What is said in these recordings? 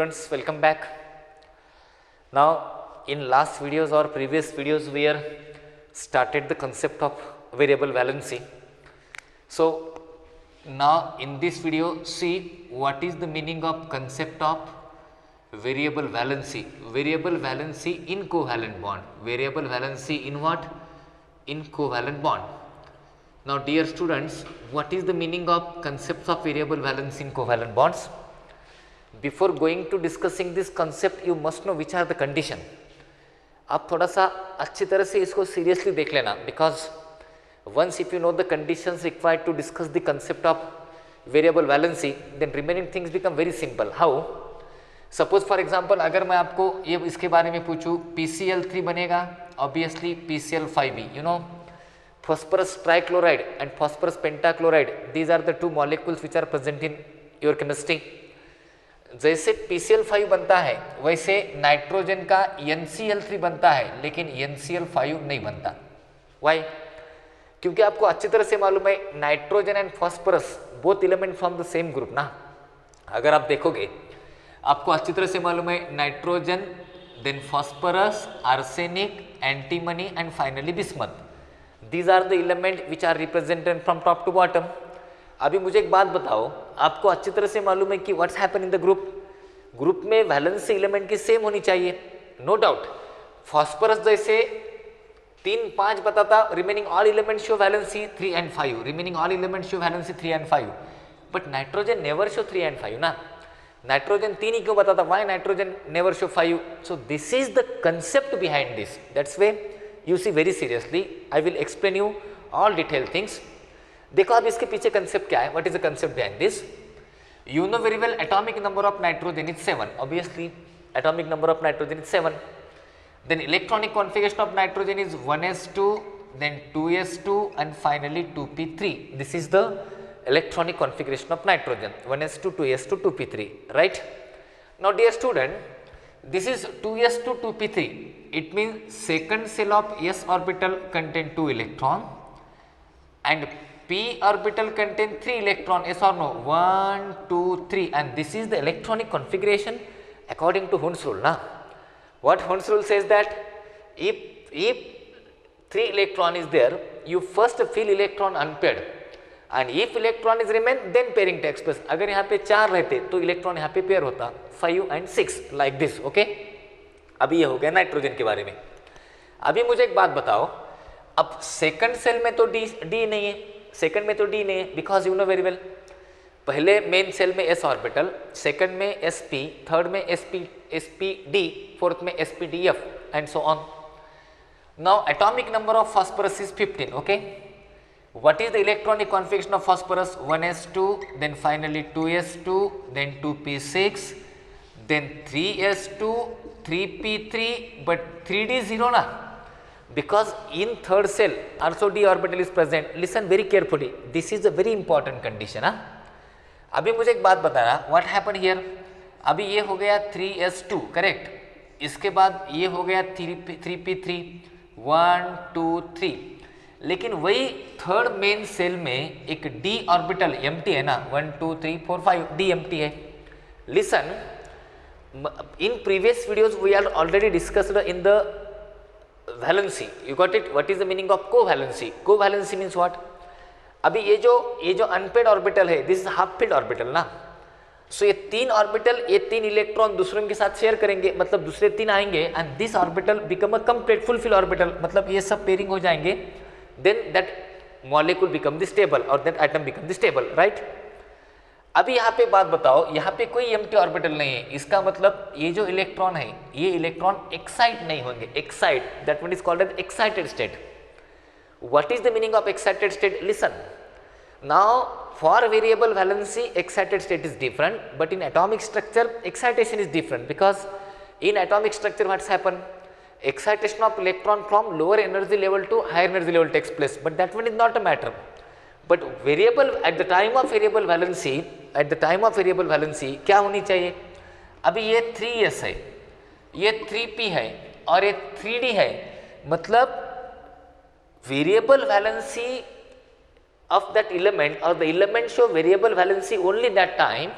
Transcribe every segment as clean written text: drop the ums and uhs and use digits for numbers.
students, welcome back. Now in last videos or previous videos we are started the concept of variable valency. So now in this video see what is the meaning of concept of variable valency. Variable valency in covalent bond. Variable valency in what? In covalent bond. Now dear students, what is the meaning of concepts of variable valency in covalent bonds? Before going to discussing this concept, you must know which are the condition. आप थोड़ा सा अच्छी तरह से इसको seriously देख लेना, because once if you know the conditions required to discuss the concept of variable valency, then remaining things become very simple. How? Suppose for example अगर मैं आपको ये इसके बारे में पूछूँ, PCl3 बनेगा obviously PCl5b, you know phosphorus trichloride and phosphorus pentachloride, these are the two molecules which are present in your chemistry. जैसे PCl5 बनता है वैसे नाइट्रोजन का NCl3 बनता है, लेकिन NCl5 नहीं बनता. Why? क्योंकि आपको अच्छी तरह से मालूम है nitrogen and phosphorus both element from the same group ना. अगर आप देखोगे आपको अच्छी तरह से मालूम है nitrogen, then phosphorus, arsenic, antimony and finally bismuth. These are the element which are represented from top to bottom. अभी मुझे एक बात बताओ, आपको अच्छी तरह से मालूम है कि what's happen in the group में वैलेंसी एलिमेंट की सेम होनी चाहिए, नो डाउट. फॉस्फोरस जैसे 3, 5 बताता, remaining all element show valency 3 and 5, remaining all element show valency 3 and 5, but nitrogen never show 3 and 5 ना. नाइट्रोजन 3 ही क्यों बताता? Why nitrogen never show 5? So this is the concept behind this. That's way you see very seriously, I will explain you all detail things. देखो अब इसके पीछे concept क्या है, what is the concept behind this. You know very well atomic number of nitrogen is 7, obviously atomic number of nitrogen is 7. Then electronic configuration of nitrogen is 1s2, then 2s2 and finally 2p3. this is the electronic configuration of nitrogen, 1s2, 2s2, 2p3, right? Now dear student, this is 2s2, 2p3. it means second cell of s orbital contain 2 electron and p orbital contain 3 electron. Yes or no? 1, 2, 3, and this is the electronic configuration according to Hund's rule na. What Hund's rule says that if 3 electron is there, you first fill electron unpaired, and if electron is remain then pairing takes place. अगर यहाँ पे 4 रहते तो electron यहाँ पे pair होता 5 and 6 like this. okay? अभी ये हो गया नाइट्रोजन के बारे में. अभी मुझे एक बात बताओ, अब सेकंड सेल में तो डी नहीं है, सेकंड में तो डी नहीं है, because you know very well पहले मेन सेल में s ऑर्बिटल, सेकंड में sp, थर्ड में sp_d, फोर्थ में sp_df and so on. Now atomic number of phosphorus is 15. Okay, what is the electronic configuration of phosphorus? 1s2, then finally 2s2, then 2p6, then 3s2, 3p3, but 3d 0 ना, because in third cell also d orbital is present. listen very carefully, this is a very important condition. अभी मुझे एक बात बताना, what happened here? अभी ये हो गया 3s2 करेक्ट, इसके बाद ये हो गया 3p3, 1, 2, 3, लेकिन वही थर्ड मेन सेल में एक d ऑर्बिटल एम्प्टी है ना, 1, 2, 3, 4, 5 d एम्प्टी है. Listen, in previous videos we are already discussed in the valency, you got it? what is the meaning of covalency? Covalency means what? अभी ये जो unpaid orbital है, this is half filled orbital ना. सो ये 3 orbital, ये 3 electron दूसरों के साथ शेयर करेंगे, मतलब दूसरे 3 आएंगे and this orbital become a complete fulfil orbital, मतलब ये सब पेयरिंग हो जाएंगे, then that molecule become the stable और that atom become the stable, right? अभी यहाँ पे बात बताओ, यहाँ पे कोई एम्प्टी ऑर्बिटल नहीं है, इसका मतलब ये जो इलेक्ट्रॉन है ये इलेक्ट्रॉन एक्साइट नहीं होंगे. Excite, that one is called as excited state. What is the meaning of excited state? Listen, now for variable valency excited state is different, but in atomic structure excitation is different, because in atomic structure what's happen, excitation of electron from lower energy level to higher energy level takes place, but that one is not a matter. But variable at the time of variable valency क्या होनी चाहिए? अभी ये 3s है, ये 3p है और ये 3d है, मतलब variable valency of that element or the element show variable valency only that time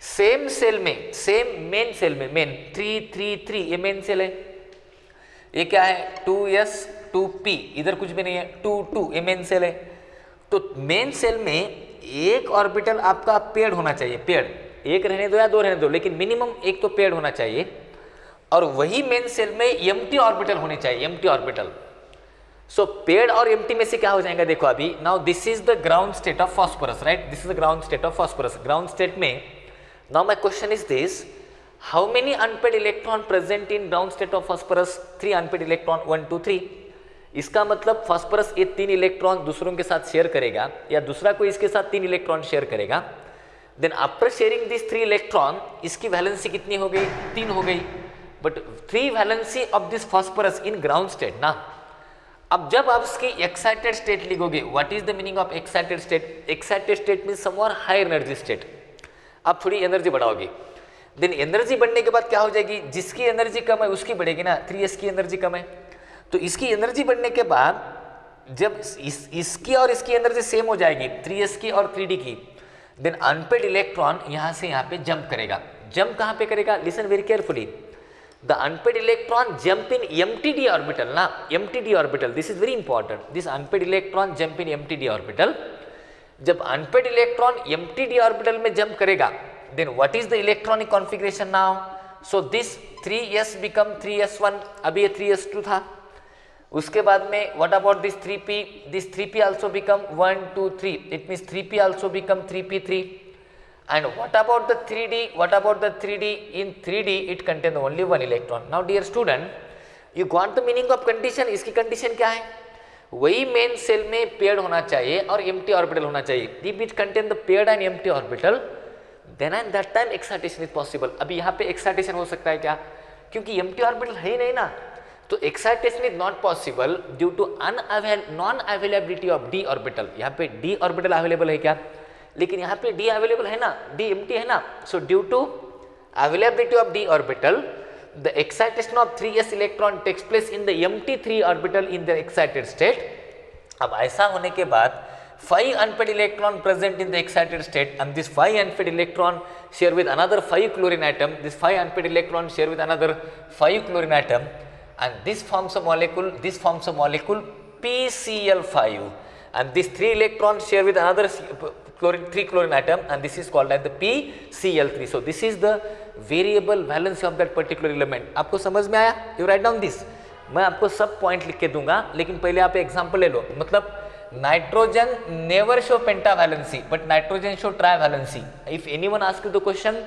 same shell में, सेम मेन सेल में, मेन 333 ये मेन सेल है, ये क्या है 2s 2p, इधर कुछ भी नहीं है 2 ये मेन सेल है। तो मेन सेल में एक ऑर्बिटल आपका पेयर्ड होना चाहिए, पेयर्ड, एक रहने दो या दो रहने दो, लेकिन मिनिमम एक तो पेयर्ड होना चाहिए। और वही मेन सेल में एम्प्टी ऑर्बिटल होने चाहिए, एम्प्टी ऑर्बिटल। सो पेयर्ड और एम्प्टी में से क्या हो जाएगा देखो अभी। Now this is the ground state of phosphorus, right, this is the ground state of phosphorus. Ground state में now my question is this, how many unpaired electron present in ground state of phosphorus? 3 unpaired electron, 1 2 3। इसका मतलब phosphorus ये 3 electron दूसरों के साथ share करेगा, या दूसरा कोई इसके साथ 3 इलेक्ट्रॉन शेयर करेगा। Then after sharing this 3 electron, इसकी वैलेंसी कितनी हो गई? 3 हो गई। But 3 valency of this phosphorus in ground state ना। अब जब आप इसकी एक्साइटेड स्टेट लिखोगे, what is the meaning of excited state? Excited state mean somewhere higher energy state, आप थोड़ी एनर्जी बढ़ाओगे। देन एनर्जी बढ़ने के बाद क्या हो जाएगी? जिसकी एनर्जी कम है उसकी बढ़ेगी ना, 3s की एनर्जी कम है, तो इसकी एनर्जी बढ़ने के बाद जब इसकी और इसकी एनर्जी सेम हो जाएगी, 3s की और 3d की, देन अनपेड इलेक्ट्रॉन यहाँ से यहाँ पे जंप करेगा। जंप कहाँ पे करेगा? Listen very carefully, the unpaired electron jump in mtd orbital ना, mtd orbital, this is very important, this unpaired electron jump in mtd orbital. जब अनपेड इलेक्ट्रॉन mtd ऑर्बिटल में जंप करेगा, then what is the electronic configuration now? So this 3s become 3s1, अभी ये 3s2 था। उसके बाद में what about this 3p? This 3p also become 1 2 3, it means 3p also become 3p3। and what about the 3d? what about the 3d? in 3d it contains only 1 electron. now dear student, you got the meaning of condition. इसकी condition क्या है? वही main cell में paired होना चाहिए और empty orbital होना चाहिए। if it contain the paired and empty orbital, then and that time excitation is possible. अभी यहाँ पे एक्साइटेशन हो सकता है क्या? क्योंकि एम्प्टी ऑर्बिटल है ही नहीं ना, तो excitation is not possible due to non availability of d orbital. यहाँ पे डी ऑर्बिटल अवेलेबल है क्या? लेकिन यहाँ पे डी अवेलेबल है ना, डी एम्प्टी है ना। So due to availability of d orbital, the excitation of 3s electron takes place in the empty 3 orbital in the excited state. अब ऐसा होने के बाद 5 unpaired electron present in the excited state, and this 5 unpaired electron share with another 5 chlorine atom. This 5 unpaired electron share with another 5 chlorine atom, and this forms a molecule. This forms a molecule PCl5, and this 3 electrons share with another 3 chlorine atom, and this is called as the PCl3. So this is the variable valency of that particular element. आपको समझ में आया? You write down this. मैं आपको सब point लिख के दूंगा, लेकिन पहले आप एग्जाम्पल ले लो। मतलब nitrogen never show pentavalency, but nitrogen show trivalency. If anyone asks you the question,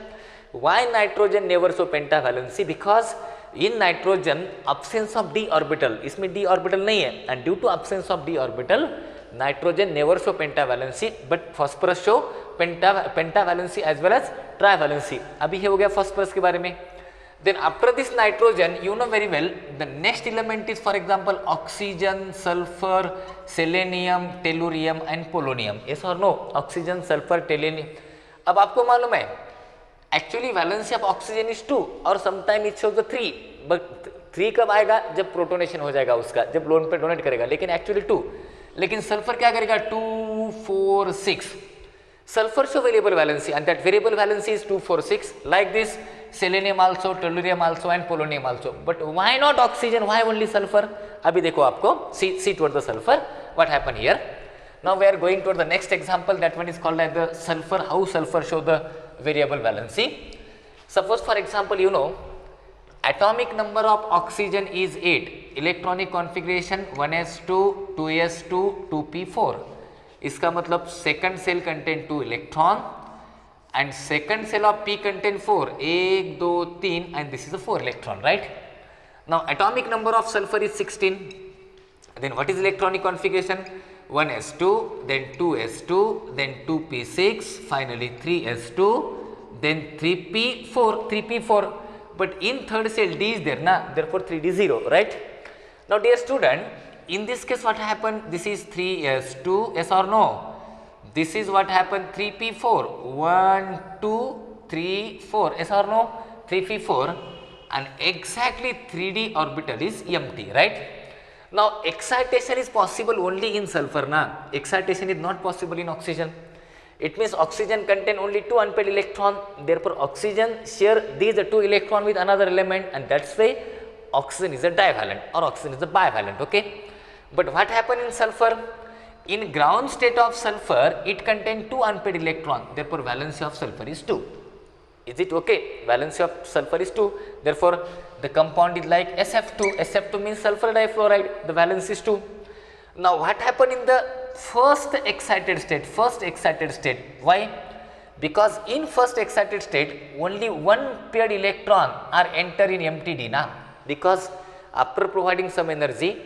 why nitrogen never show pentavalency? Because in nitrogen absence of d orbital, इसमें d orbital नहीं है, and due to absence of d orbital, nitrogen never show pentavalency, but phosphorus show pentavalency as well as trivalency. अभी ये हो गया phosphorus के बारे में। Then after this nitrogen, you know very well, the next element is for example oxygen, sulfur, selenium, tellurium and polonium. Yes or no? Oxygen, sulfur, tellurium. अब आपको मालूम है actually valency of oxygen is 2 और sometime it shows the 3, but 3 कब आएगा? जब protonation हो जाएगा उसका, जब लोन पे डोनेट करेगा, लेकिन एक्चुअली 2। लेकिन सल्फर क्या करेगा? 2 4 6। sulfur show variable valency, and that variable valency is 2 4 6. like this selenium also, tellurium also and polonium also. But why not oxygen? Why only sulfur? अभी देखो आपको, see toward the sulfur what happened here. Now we are going toward the next example. That one is called as the sulfur. How sulfur show the variable valency? Suppose for example, you know, atomic number of oxygen is 8, electronic configuration 1s2 2s2 2p4. इसका मतलब second shell contain 2 electron and second cell of p contain 4, 1 2 3, and this is a 4 electron, right? Now atomic number of sulfur is 16. Then what is electronic configuration? 1s2, then 2s2, then 2p6, finally 3s2, then 3p4. But in third cell d is there na, therefore 3d 0, right? Now dear student, in this case what happened? This is 3s2, yes or no? This is what happened, 3p4, 1 2 3 4, yes or no? 3p4, and exactly 3d orbital is empty, right? Now excitation is possible only in sulfur na, excitation is not possible in oxygen. It means oxygen contain only 2 unpaired electron, therefore oxygen share these 2 electron with another element, and that's why oxygen is a divalent or oxygen is a bivalent. Okay, but what happen in sulfur? In ground state of sulfur, it contain 2 unpaired electron, therefore valency of sulfur is 2. Is it okay? Valency of sulfur is 2, therefore the compound is like SF2. SF2 means sulfur difluoride, the valence is 2. Now what happened in the first excited state? Why? Because in first excited state only 1 paired electron are enter in MTD now, because after providing some energy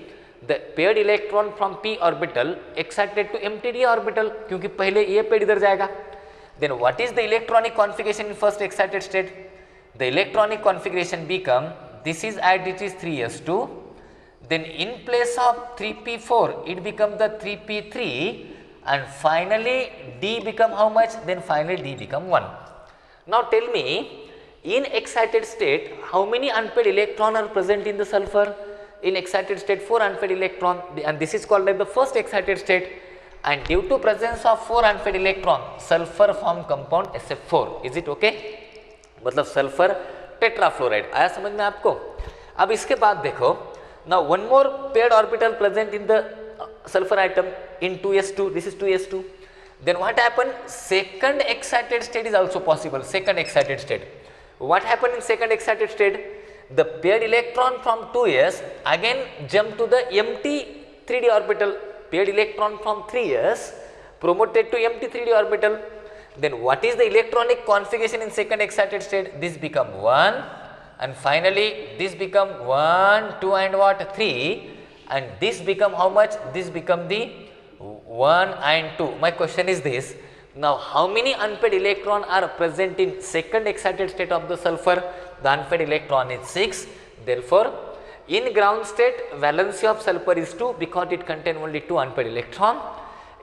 the paired electron from p orbital excited to MTD orbital, क्योंकि पहले ये paired इधर जाएगा. Then what is the electronic configuration in first excited state? The electronic configuration become, this is at it is 3s2, then in place of 3p4 it become the 3p3, and finally D become how much? Then finally D become 1. Now tell me, in excited state how many unpaired electron are present in the sulfur? In excited state 4 unpaired electron, and this is called like the first excited state, and due to presence of 4 unpaired electron sulfur form compound SF4. Is it okay? मतलब sulphur tetrafluoride. आया समझ में आपको? अब इसके बाद देखो, now one more paired orbital present in the sulfur atom in 2s2. This is 2s2. Then what happened? Second excited state is also possible. Second excited state. What happened in second excited state? The paired electron from 2s again jump to the empty 3d orbital. Paired electron from 3s promoted to empty 3d orbital. Then what is the electronic configuration in second excited state? This become 1, and finally this become 1, 2 and what? 3, and this become how much? This become the 1 and 2. My question is this, now how many unpaired electron are present in second excited state of the sulfur? The unpaired electron is 6. Therefore in ground state valency of sulfur is 2 because it contain only 2 unpaired electron.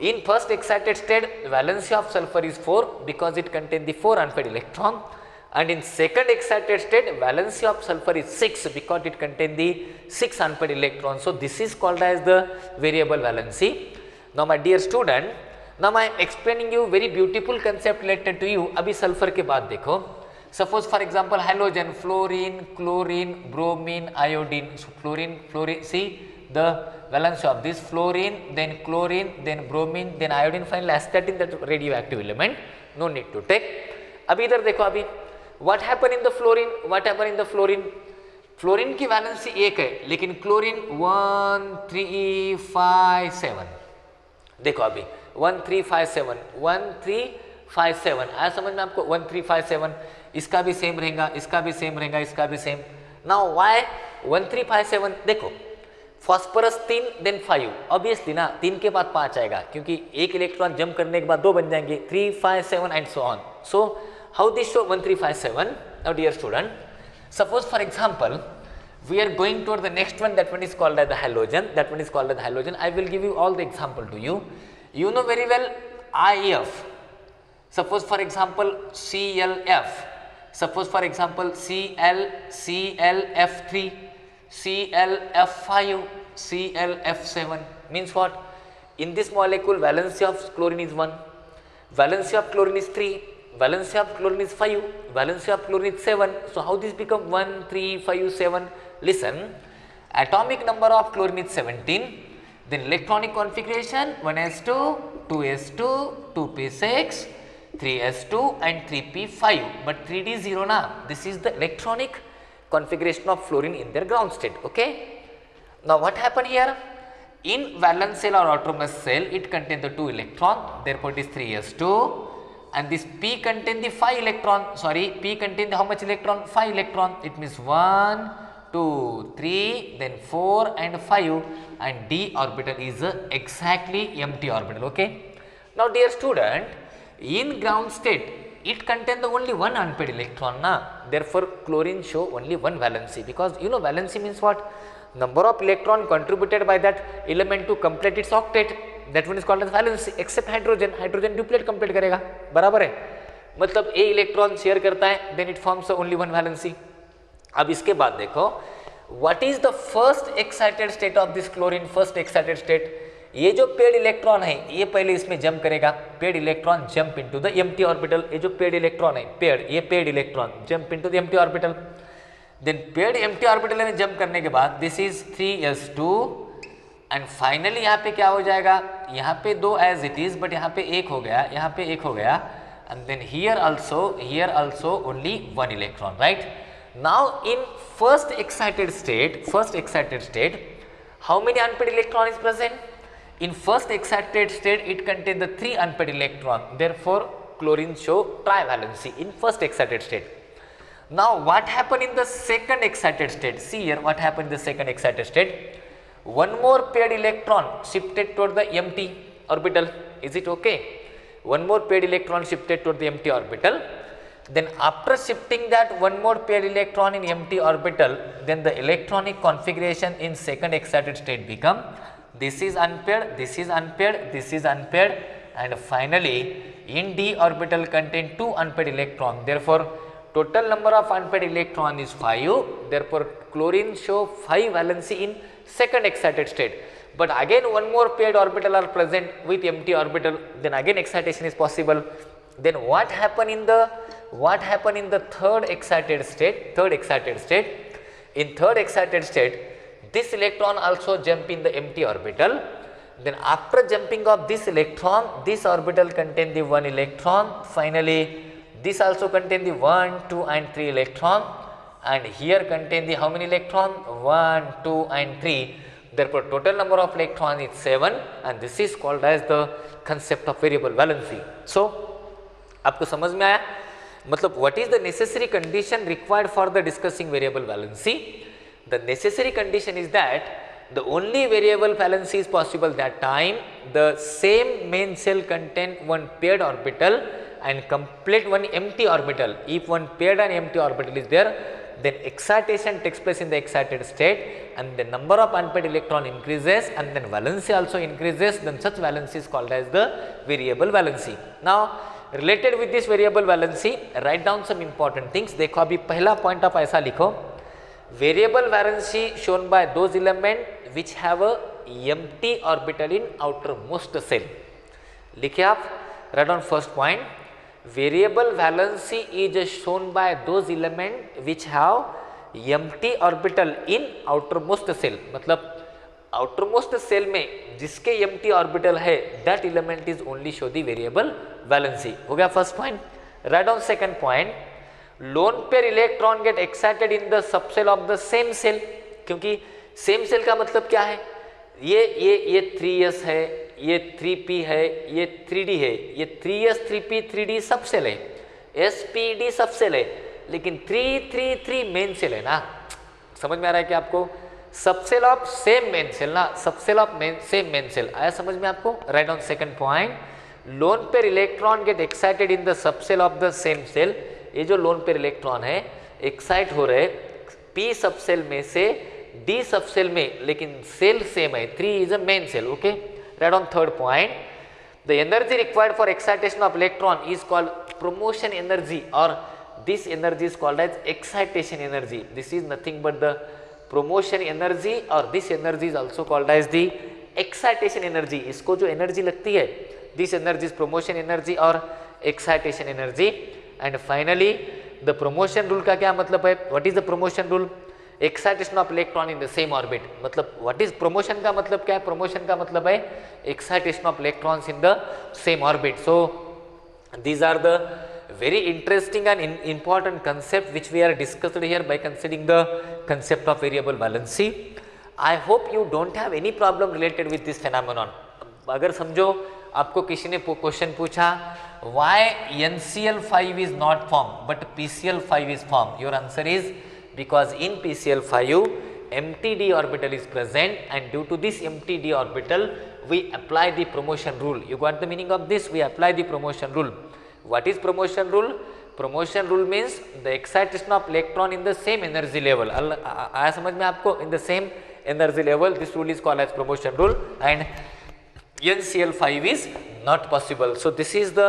In first excited state valency of sulfur is 4 because it contain the 4 unpaired electron, and in second excited state valency of sulfur is 6 because it contain the 6 unpaired electrons. So this is called as the variable valency. Now my dear student, now I am explaining you very beautiful concept related to you. अभी sulfur के बाद देखो, suppose for example halogen, fluorine, chlorine, bromine, iodine. So fluorine, see the valence of this fluorine, then chlorine, then bromine, then iodine, finally astatine, that radioactive element. No need to take. अभी इधर देखो, अभी what happened in the fluorine? What happened in the fluorine? Fluorine की valency 1 है, लेकिन chlorine 1 3 5 7. देखो अभी 1 3 5 7 1 3 5 7 आया समझ में आपको? 1 3 5 7. इसका भी सेम रहेगा, इसका भी सेम रहेगा, इसका भी सेम. Now why 1 3 5 7? देखो फॉस्फोरस 3 देन 5, ऑब्वियसली ना 3 के बाद 5 आएगा, क्योंकि एक इलेक्ट्रॉन जंप करने के बाद 2 बन जाएंगे, 3 5 7 and so on. So how this show 1 3 5 7? Now dear student, suppose for example we are going toward the next one, that one is called as the halogen. That one is called as the halogen. I will give you all the example to you. You know very well IF. Suppose for example CLF. Suppose for example CLF3, CLF5, CLF7. Means what? In this molecule valency of chlorine is 1, valency of chlorine is 3, valency of chlorine is 5, valency of chlorine is 7. So how this become 1 3 5 7? Listen, atomic number of chlorine is 17, then electronic configuration 1s2, 2s2, 2p6, 3s2 and 3p5, but 3d is 0 now. This is the electronic configuration of fluorine in their ground state. Okay, now what happened here? In valence cell or outermost cell, it contains the 2 electron, therefore it is 3s2, and this p contain the 5 electron, sorry, p contain the how much electron? 5 electron. It means 1 2 3 then 4 and 5, and d orbital is exactly empty orbital. Okay, now dear student, in ground state it contain the only 1 unpaired electron na, therefore chlorine show only 1 valency, because you know valency means what? Number of electron contributed by that element to complete its octet. That one is called as valency, except hydrogen. Hydrogen duplet complete करेगा, बराबर है, मतलब a electron share करता है, then it forms only 1 valency. अब इसके बाद देखो, what is the first excited state of this chlorine? First excited state, ये जो पेड इलेक्ट्रॉन है ये पहले इसमें जंप करेगा, paired electron jump into the empty orbital. ये जो पेड इलेक्ट्रॉन है ये paired electron jump into the empty orbital. Then paired empty orbital में जंप करने के बाद this is 3s2 and finally यहाँ पे क्या हो जाएगा, यहाँ पे 2 एज इट इज बट यहाँ पे 1 हो गया, यहाँ पे 1 हो गया and then here also only 1 electron, right. Now in first excited state how many unpaired electron is present? In first excited state it contains the 3 unpaired electron, therefore chlorine show trivalency in first excited state. Now what happened in the second excited state? See here what happened in the second excited state. One more paired electron shifted toward the empty orbital. Is it okay? One more paired electron shifted toward the empty orbital. Then after shifting that one more paired electron in empty orbital, then the electronic configuration in second excited state become this is unpaired, this is unpaired, this is unpaired, and finally in d orbital contain 2 unpaired electron. Therefore total number of unpaired electron is 5. Therefore chlorine show 5 valency in second excited state. But again one more paired orbital are present with empty orbital, then again excitation is possible. Then what happened in the third excited state? In third excited state, this electron also jump in the empty orbital. Then after jumping of this electron, this orbital contain the 1 electron. Finally, this also contain the 1, 2 and 3 electron. And here contain the how many electron? 1, 2 and 3. Therefore, total number of electron is 7, and this is called as the concept of variable valency. So, आपको समझ में आया? मतलब what is the necessary condition required for the discussing variable valency? The necessary condition is that the only variable valency is possible that time the same main shell contain one paired orbital and complete one empty orbital. If one paired and empty orbital is there, then excitation takes place in the excited state and the number of unpaired electron increases and then valency also increases, then such valency is called as the variable valency. Now related with this variable valency, write down some important things. देखो अभी पहला point आप ऐसा लिखो, variable valency shown by those element which have a empty orbital in outermost shell. लिखे आप, write down first point. Variable valency is shown by those element which have empty orbital in outermost shell. मतलब outermost shell में जिसके empty orbital है that element is only show the variable valency. हो गया first point. Write down second point. Lone pair electron get excited in the subshell of the same cell. क्योंकि same cell का मतलब क्या है? ये 3s है, ये 3p है, ये 3d है, ये 3s 3p 3d सब सेल है, spd सब सेल है, लेकिन 333 मेन सेल है ना. समझ में आ रहा है कि आपको subshell of same main cell ना, subshell of same main cell आया समझ में आपको. Right down second point. Lone pair electron get excited in the subshell of the same cell. ये जो लोन पेयर इलेक्ट्रॉन है एक्साइट हो रहे p सबसेल में से d सबसेल में, लेकिन सेल सेम है, 3 is a main shell. Okay. Write on third point. The energy required for excitation of electron is called promotion energy, or this energy is called as excitation energy. This is nothing but the promotion energy, or this energy is also called as the excitation energy. इसको जो energy लगती है, this energy is promotion energy or excitation energy. And finally, the promotion rule का क्या मतलब है? What is the promotion rule? Excitation of electron in the same orbit. मतलब what is promotion का मतलब क्या है? प्रमोशन का मतलब है excitation of electrons in the same orbit. So these are the very interesting and important concept which we are discussed here by considering the concept of variable valency. I hope you don't have any problem related with this phenomenon. अगर समझो आपको किसी ने question पूछा why NCl5 is not formed but PCl5 is formed, your answer is because in PCl5 empty d orbital is present and due to this empty d orbital we apply the promotion rule. You got the meaning of this? We apply the promotion rule. What is promotion rule? Promotion rule means the excitation of electron in the same energy level. आया समझ में आपको? In the same energy level, this rule is called as promotion rule and NCl5 is not possible. So this is the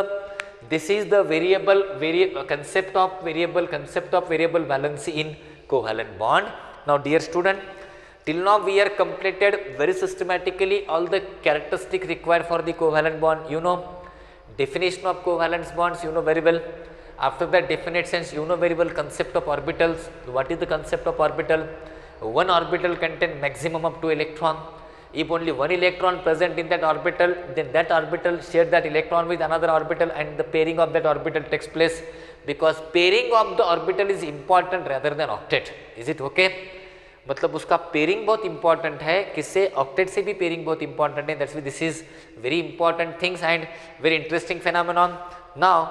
concept of variable valency in covalent bond. Now dear student, Till now we are completed very systematically all the characteristics required for the covalent bond. You know definition of covalent bonds, you know very well. After that definite sense, you know very well concept of orbitals. What is the concept of orbital? One orbital contain maximum of 2 electron. If only one electron present in that orbital, then that orbital share that electron with another orbital and the pairing of that orbital takes place, because pairing of the orbital is important rather than octet. Is it okay? मतलब उसका pairing बहुत important है, किससे? Octet से भी pairing बहुत important है. That's why this is very important things and very interesting phenomenon. Now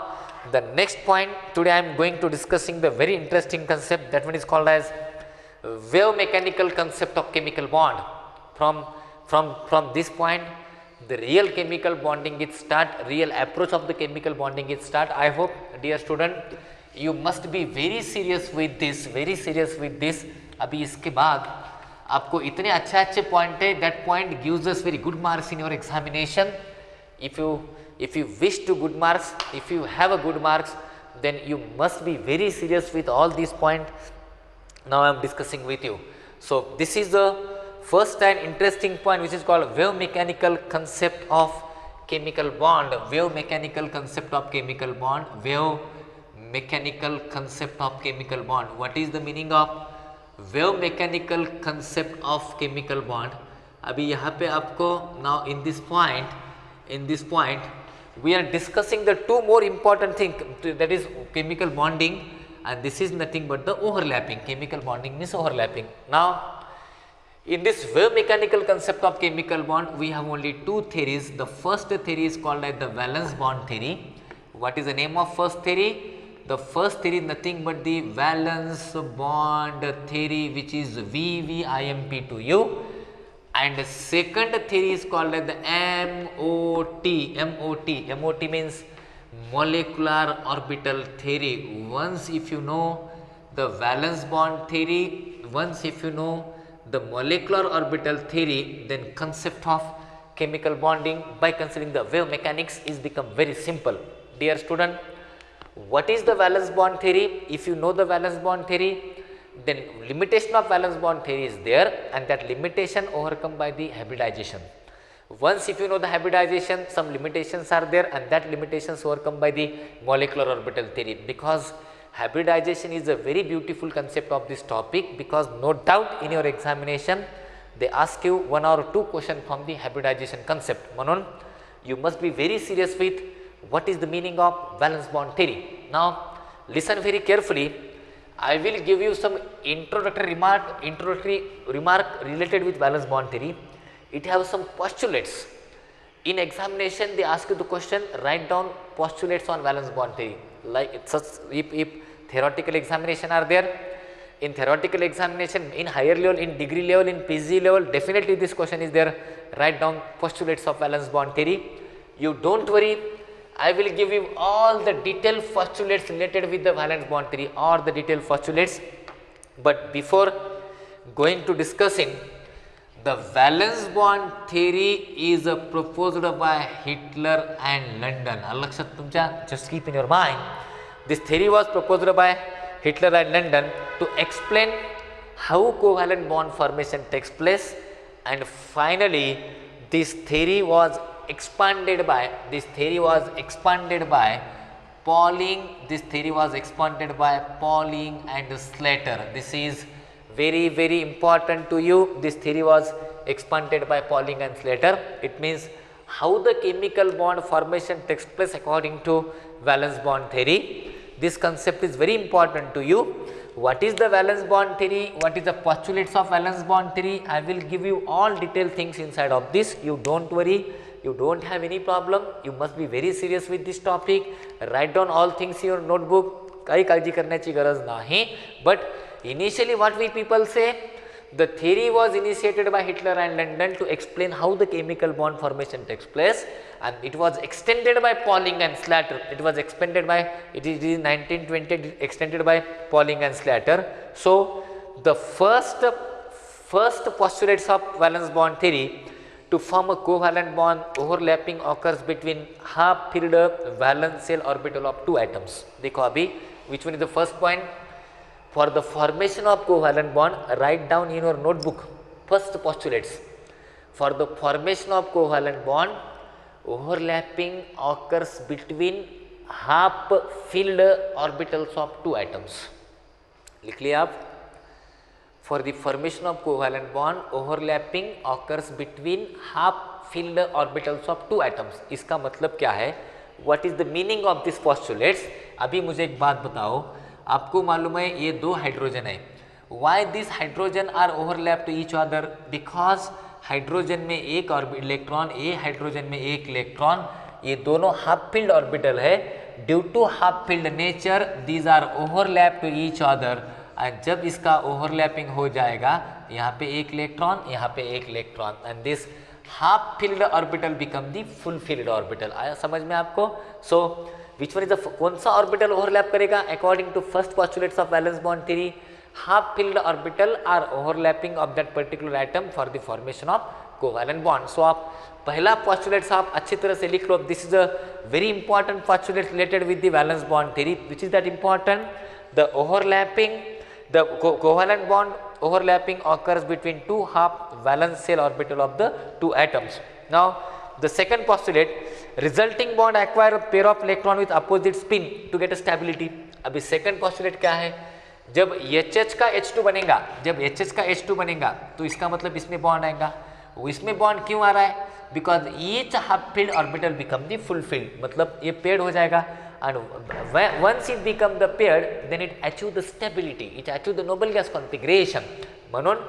the next point today I am going to discussing the very interesting concept, that one is called as wave mechanical concept of chemical bond. From this point the real chemical bonding it start, real approach of the chemical bonding it start. I hope dear student you must be very serious with this, very serious with this. अभी इसके बाद आपको इतने अच्छे point है, that point gives us very good marks in your examination. if you wish to good marks, if you have a good marks, then you must be very serious with all these points now I am discussing with you. So this is the first and interesting point which is called wave mechanical concept of chemical bond. Wave mechanical concept of chemical bond. Wave mechanical concept of chemical bond. What is the meaning of wave mechanical concept of chemical bond? अभी यहाँ पे आपको now in this point we are discussing the two more important thing, that is chemical bonding, and this is nothing but the overlapping. Chemical bonding means overlapping. Now in this wave mechanical concept of chemical bond we have only two theories. The first theory is called as the valence bond theory. What is the name of first theory? The first theory is nothing but the valence bond theory, which is VVIMP2U, and the second theory is called as the MOT means molecular orbital theory. Once if you know the valence bond theory, once if you know the molecular orbital theory, then concept of chemical bonding by considering the wave mechanics is become very simple. Dear student, what is the valence bond theory? If you know the valence bond theory, then limitation of valence bond theory is there, and that limitation overcome by the hybridization. Once if you know the hybridization, some limitations are there, and that limitations overcome by the molecular orbital theory, because hybridization is a very beautiful concept of this topic, because no doubt in your examination they ask you one or two questions from the hybridization concept. Manon, you must be very serious with what is the meaning of valence bond theory. Now listen very carefully. I will give you some introductory remark related with valence bond theory. It has some postulates. In examination they ask you the question, write down postulates on valence bond theory. Like it's such, if theoretical examination are there, in theoretical examination, in higher level, in degree level, in PG level, definitely this question is there. Write down postulates of valence bond theory. You don't worry, I will give you all the detailed postulates related with the valence bond theory, or the detailed postulates. But before going to discussing, the valence bond theory is proposed by Hitler and London. Just keep in your mind, this theory was proposed by Hitler and London to explain how covalent bond formation takes place, and finally this theory was expanded by Pauling. This theory was expanded by Pauling and Slater. This is very, very important to you. This theory was expanded by Pauling and Slater. It means how the chemical bond formation takes place according to valence bond theory. This concept is very important to you. What is the valence bond theory? What is the postulates of valence bond theory? I will give you all detailed things inside of this. You don't worry. You don't have any problem. You must be very serious with this topic. Write down all things in your notebook. काही काळजी करण्याची गरज नाही. But initially what we people say, the theory was initiated by Hitler and London to explain how the chemical bond formation takes place, and it was extended by Pauling and Slater. It was expanded by, it is in 1920 extended by Pauling and Slater. So the first postulates of valence bond theory, to form a covalent bond, overlapping occurs between half filled valence shell orbital of two atoms. देखो अभी which one is the first point? For the formation of covalent bond, write down in your notebook First postulates for the formation of covalent bond, overlapping occurs between half filled orbitals of two atoms. लिख लिया आप. For the formation of covalent bond, overlapping occurs between half filled orbitals of two atoms. इसका मतलब क्या है? What is the meaning of this postulates? अभी मुझे एक बात बताओ, आपको मालूम है ये दो हाइड्रोजन है. Why these hydrogen are overlap to each other? Because hydrogen में एक इलेक्ट्रॉन, ए हाइड्रोजन में एक इलेक्ट्रॉन, ये दोनों हाफ फील्ड ऑर्बिटल है. Due to half filled nature these are overlap to each other. And जब इसका ओवरलैपिंग हो जाएगा, यहाँ पे एक इलेक्ट्रॉन, यहाँ पे एक electron, and this half filled orbital become the full filled orbital. आया समझ में आपको? So which one is the, कौन सा ऑर्बिटल ओवरलैप करेगा? According to first postulates of valence bond theory, half filled orbital are overlapping of that particular atom for the formation of covalent bond. So आप पहला postulate आप अच्छी तरह से लिख लो. This is a very important postulate related with the valence bond theory. Which is that important? The overlapping, the covalent bond overlapping occurs between two half valence shell orbital of the two atoms. Now the second postulate, resulting bond acquire a pair of electron with opposite spin to get a stability. अभी second postulate क्या है? जब HH का H2 बनेगा, जब HH का H2 बनेगा तो इसका मतलब इसमें बॉन्ड आएगा. इसमें बॉन्ड क्यों आ रहा है? Because each half filled orbital become the full filled, मतलब ये पेयर्ड हो जाएगा. And once it become the paired then it achieve the stability, it achieve the noble gas configuration. म्हणून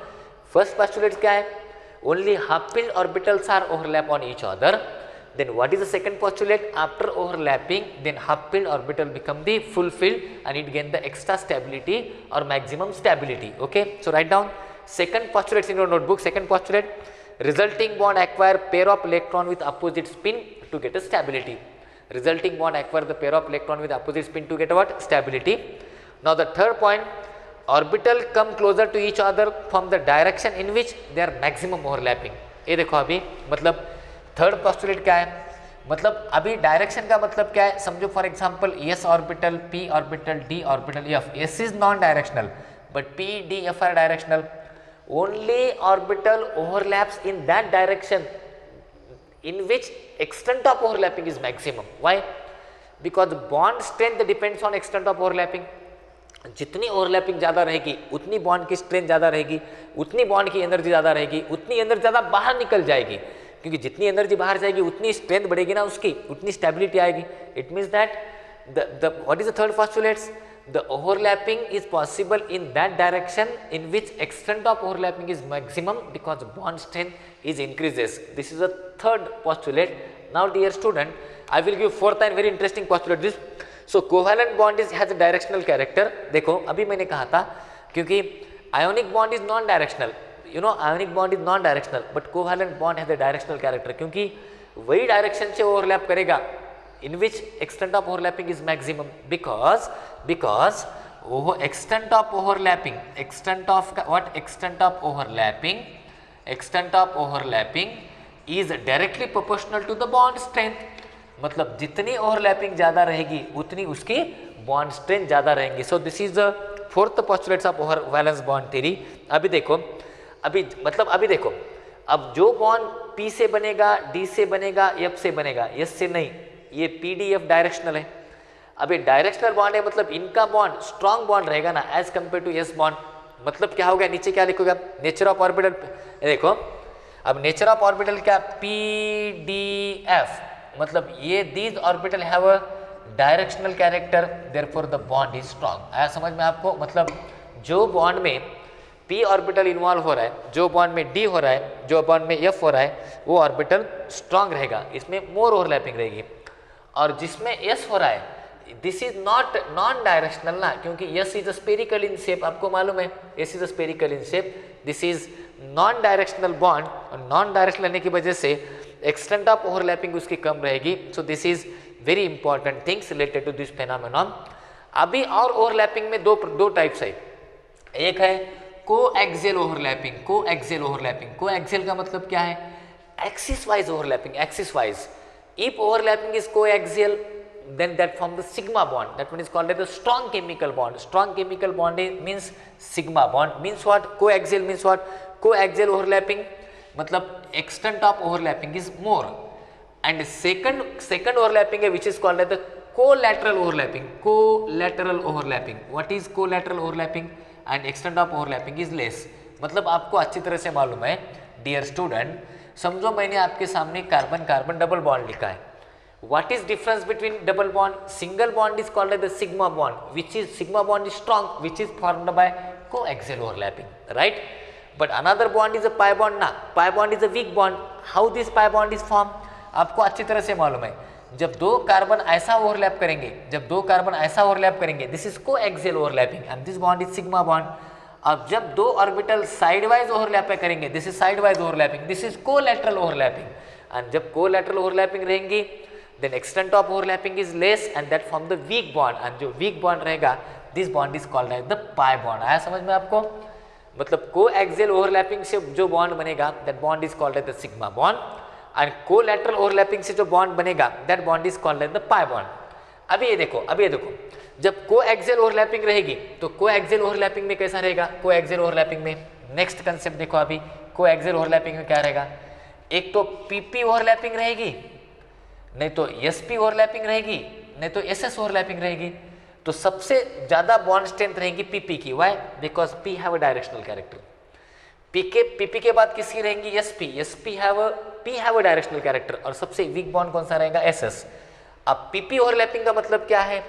फर्स्ट पोस्टुलेट क्या है? Only half filled orbitals are overlap on each other. Then what is the second postulate? After overlapping, then half filled orbital become the full filled and it gain the extra stability or maximum stability. Okay, so write down second postulate in your notebook. Second postulate, resulting bond acquire pair of electron with opposite spin to get a stability. Resulting bond acquire the pair of electron with opposite spin to get what? Stability. Now the third point, orbital come closer to each other from the direction in which they are maximum overlapping. ये देखो अभी मतलब third postulate क्या है? मतलब अभी direction का मतलब क्या है? समझो for example S orbital, P orbital, D orbital, F. S is non directional but P, D, F R directional. Only orbital overlaps in that direction in which extent of overlapping is maximum. Why? Because bond strength depends on extent of overlapping. जितनी overlapping ज़्यादा रहेगी उतनी bond की strength ज़्यादा रहेगी, उतनी bond की energy ज़्यादा रहेगी, उतनी एनर्जी ज़्यादा बाहर निकल जाएगी, क्योंकि जितनी एनर्जी बाहर जाएगी उतनी स्ट्रेंथ बढ़ेगी ना उसकी, उतनी स्टेबिलिटी आएगी. It means that the what is the third postulates? The overlapping is possible in that direction in which extent of overlapping is maximum because bond strength is increases. This is the third postulate. Now dear student, I will give fourth and very interesting postulate. This so covalent bond is has a directional character. देखो अभी मैंने कहा था क्योंकि ionic bond is non directional. You know ionic bond is non directional but covalent bond has a directional character क्योंकि वही direction से overlap करेगा in which extent of overlapping is maximum because extent of overlapping is directly proportional to the bond strength. मतलब जितनी overlapping ज़्यादा रहेगी उतनी उसकी बॉन्ड स्ट्रेंथ ज़्यादा रहेंगी. सो this is the fourth postulates of valence bond theory. अभी देखो अब जो बॉन्ड P से बनेगा, D से बनेगा, F से बनेगा, S से नहीं. ये PDF डायरेक्शनल है. अब ये डायरेक्शनल बॉन्ड है मतलब इनका बॉन्ड स्ट्रॉन्ग बॉन्ड रहेगा ना as compare to S bond. मतलब क्या हो गया, नीचे क्या लिखोगे आप? Nature of orbital. देखो अब नेचर ऑफ ऑर्बिटल क्या? PDF मतलब ये these orbital have a directional character therefore the bond is strong. आया समझ में आपको? मतलब जो बॉन्ड में P ऑर्बिटल इन्वॉल्व हो रहा है, जो बॉन्ड में D हो रहा है, जो बॉन्ड में F हो रहा है, वो ऑर्बिटल स्ट्रॉन्ग रहेगा, इसमें मोर ओवरलैपिंग रहेगी. और जिसमें S हो रहा है this is not non directional ना, क्योंकि S is a spherical in shape. आपको मालूम है S is a spherical in shape. This is non directional bond और नॉन डायरेक्शनल रहने की वजह से एक्सटेंट ऑफ ओवरलैपिंग उसकी कम रहेगी. So this is very important things related to this phenomenon. अभी और ओवरलैपिंग में दो टाइप्स है. एक है कोएक्सियल ओवरलैपिंग. कोएक्सियल का मतलब क्या है? Axis wise overlapping. Axis wise. If overlapping is coaxial then that form the sigma bond. That one is called as the strong chemical bond. Strong chemical bond means sigma bond. Means what? Coaxial means what? Coaxial overlapping. मतलब extent of overlapping is more. And second overlapping है which is called as the collateral overlapping. Collateral overlapping. What is collateral overlapping? And extent of overlapping is less. मतलब आपको अच्छी तरह से मालूम है dear student. समझो मैंने आपके सामने कार्बन कार्बन डबल बॉन्ड लिखा है. What is difference between double bond? Single bond is called as the sigma bond, which is sigma bond is strong, which is formed by coaxial overlapping, right? But another bond is a pi bond. ना pi bond is a weak bond. How this pi bond is formed? आपको अच्छी तरह से मालूम है. जब दो carbon ऐसा ओवरलैप करेंगे, this is coaxial overlapping and this bond is sigma bond. अब जब दो ऑर्बिटल साइड वाइज ओवरलैप करेंगे, this is side wise overlapping, this is collateral overlapping. And जब कोलैटरल ओवरलैपिंग रहेंगी, then extent of overlapping is less and that form the weak bond. And जो weak bond रहेगा, this bond is called as the pi bond. आया समझ में आपको? मतलब coaxial overlapping से जो बॉन्ड बनेगा, that bond is called as the sigma bond. And collateral overlapping से जो बॉन्ड बनेगा, that bond is called as the pi bond. अभी ये देखो, जब कोएक्सियल ओवरलैपिंग रहेगी तो कोएक्सियल ओवरलैपिंग में कैसा रहेगा? कोएक्सियल ओवरलैपिंग में नेक्स्ट कंसेप्ट देखो. अभी कोएक्सियल ओवरलैपिंग में क्या रहेगा? एक तो पीपी ओवरलैपिंग रहेगी, नहीं तो एसपी ओवरलैपिंग रहेगी, नहीं तो एसएस ओवरलैपिंग रहेगी. तो सबसे ज्यादा बॉन्ड स्ट्रेंथ रहेगी पीपी की. Why? Because P have a directional character. PP के बाद किसकी रहेंगी? SP P have a directional character. और सबसे वीक बॉन्ड कौन सा रहेगा? एसएस. अब पीपी ओवरलैपिंग का मतलब क्या है?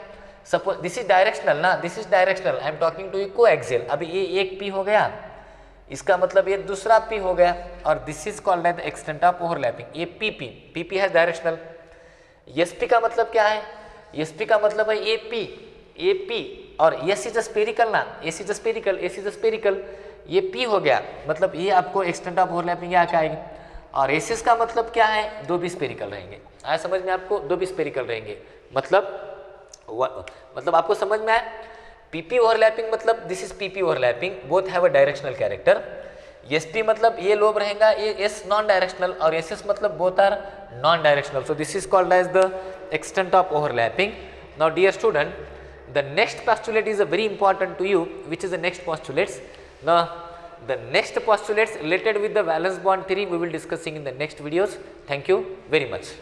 सपोज दिस इज डायरेक्शनल ना, this is directional. I am talking to you coaxial. अभी ये एक पी हो गया, इसका मतलब ये दूसरा पी हो गया, और this is called as the extent of overlapping. ये पीपी है डायरेक्शनल. एसपी का मतलब क्या है? एसपी का मतलब है एपी और एस इज स्पेरिकल ना, एस इज स्पेरिकल. ये पी हो गया, मतलब ये आपको एक्सटेंट ऑफ ओवरलैपिंग यहाँ आएगी. और एसिस का मतलब क्या है? दो भी स्पेरिकल रहेंगे. आया समझ में आपको? दो भी स्पेरिकल रहेंगे. मतलब आपको समझ में आया? पीपी ओवरलैपिंग मतलब this is p p overlapping, both have a directional character. S p मतलब ये लोब रहेगा, ये एस नॉन डायरेक्शनल, और एसएस मतलब both are non directional. So this is called as the extent of overlapping. Now dear student, the next postulate is a very important to you, which is the next postulates. Now the next postulates related with the valence bond theory we will discussing in the next videos. Thank you very much.